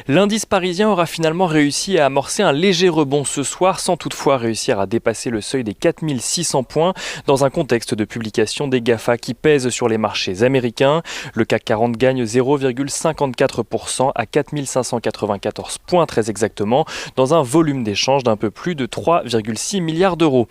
L'indice parisien aura finalement réussi à amorcer un léger rebond ce soir sans toutefois réussir à dépasser le seuil des 4600 points dans un contexte de publication des GAFA qui pèsent sur les marchés américains. Le CAC 40 gagne 0,54% à 4594 points très exactement dans un volume d'échange d'un peu plus de 3,6 milliards d'euros.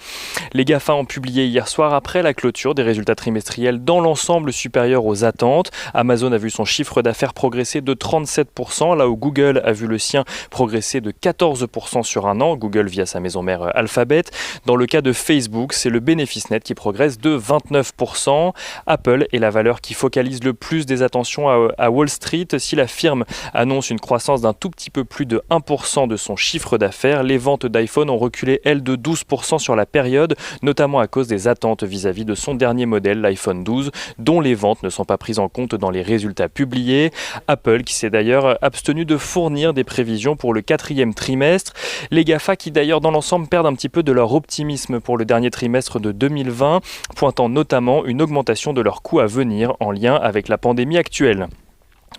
Les GAFA ont publié hier soir après la clôture des résultats trimestriels dans l'ensemble supérieurs aux attentes. Amazon a vu son chiffre d'affaires progresser de 37%, là où Google a vu le sien progresser de 14% sur un an, Google via sa maison mère Alphabet. Dans le cas de Facebook, c'est le bénéfice net qui progresse de 29%. Apple est la valeur qui focalise le plus des attentions à Wall Street. Si la firme annonce une croissance d'un tout petit peu plus de 1% de son chiffre d'affaires, les ventes d'iPhone ont reculé, elles, de 12% sur la période, notamment à cause des attentes vis-à-vis de son dernier modèle, l'iPhone 12, dont les ventes ne sont pas prises en compte dans les résultats publiés. Apple qui s'est d'ailleurs abstenu de fournir des prévisions pour le 4e trimestre. Les GAFA qui d'ailleurs dans l'ensemble perdent un petit peu de leur optimisme pour le dernier trimestre de 2020, pointant notamment une augmentation de leurs coûts à venir en lien avec la pandémie actuelle.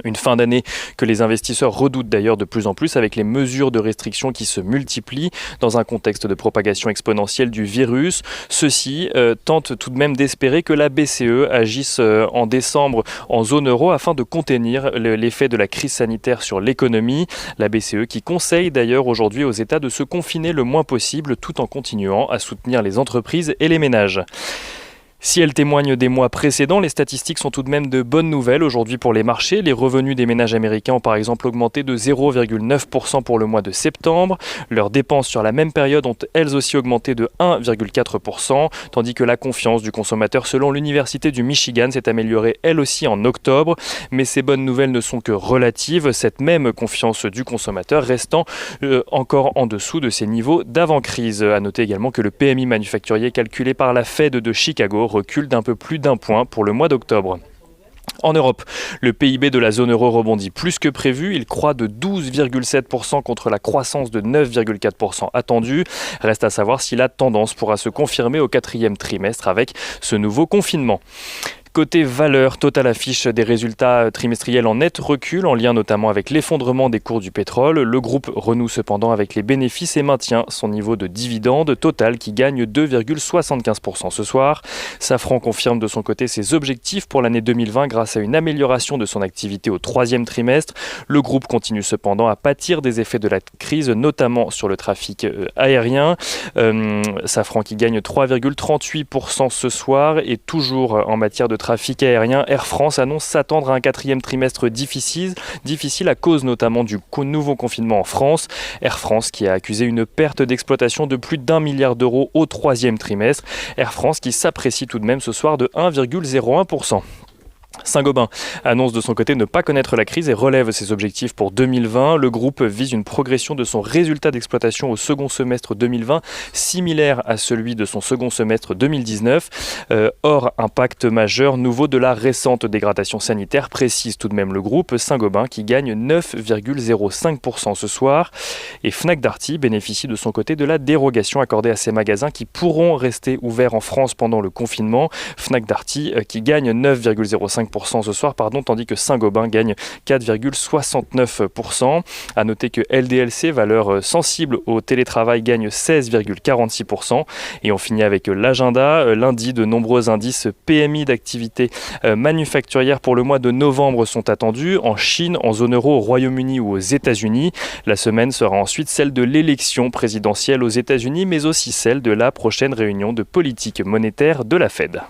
Une fin d'année que les investisseurs redoutent d'ailleurs de plus en plus avec les mesures de restriction qui se multiplient dans un contexte de propagation exponentielle du virus. Ceux-ci tentent tout de même d'espérer que la BCE agisse en décembre en zone euro afin de contenir l'effet de la crise sanitaire sur l'économie. La BCE qui conseille d'ailleurs aujourd'hui aux États de se confiner le moins possible tout en continuant à soutenir les entreprises et les ménages. Si elles témoignent des mois précédents, les statistiques sont tout de même de bonnes nouvelles aujourd'hui pour les marchés. Les revenus des ménages américains ont par exemple augmenté de 0,9% pour le mois de septembre. Leurs dépenses sur la même période ont elles aussi augmenté de 1,4%, tandis que la confiance du consommateur selon l'Université du Michigan s'est améliorée elle aussi en octobre. Mais ces bonnes nouvelles ne sont que relatives, cette même confiance du consommateur restant encore en dessous de ses niveaux d'avant-crise. À noter également que le PMI manufacturier calculé par la Fed de Chicago recule d'un peu plus d'un point pour le mois d'octobre. En Europe, le PIB de la zone euro rebondit plus que prévu. Il croît de 12,7% contre la croissance de 9,4% attendue. Reste à savoir si la tendance pourra se confirmer au 4e trimestre avec ce nouveau confinement. Côté valeur, Total affiche des résultats trimestriels en net recul, en lien notamment avec l'effondrement des cours du pétrole. Le groupe renoue cependant avec les bénéfices et maintient son niveau de dividende. Total qui gagne 2,75% ce soir. Safran confirme de son côté ses objectifs pour l'année 2020 grâce à une amélioration de son activité au 3e trimestre. Le groupe continue cependant à pâtir des effets de la crise, notamment sur le trafic aérien. Safran qui gagne 3,38% ce soir et toujours en matière de trafic aérien, Air France annonce s'attendre à un 4e trimestre difficile à cause notamment du nouveau confinement en France. Air France qui a accusé une perte d'exploitation de plus d'1 milliard d'euros au 3e trimestre. Air France qui s'apprécie tout de même ce soir de 1,01%. Saint-Gobain annonce de son côté ne pas connaître la crise et relève ses objectifs pour 2020. Le groupe vise une progression de son résultat d'exploitation au second semestre 2020, similaire à celui de son second semestre 2019. Hors impact majeur nouveau de la récente dégradation sanitaire, précise tout de même le groupe Saint-Gobain qui gagne 9,05% ce soir. Et Fnac Darty bénéficie de son côté de la dérogation accordée à ses magasins qui pourront rester ouverts en France pendant le confinement. Fnac Darty qui gagne 9,05% ce soir, tandis que Saint-Gobain gagne 4,69%. À noter que LDLC, valeur sensible au télétravail, gagne 16,46%. Et on finit avec l'agenda. Lundi, de nombreux indices PMI d'activité manufacturière pour le mois de novembre sont attendus en Chine, en zone euro, au Royaume-Uni ou aux États-Unis. La semaine sera ensuite celle de l'élection présidentielle aux États-Unis, mais aussi celle de la prochaine réunion de politique monétaire de la Fed.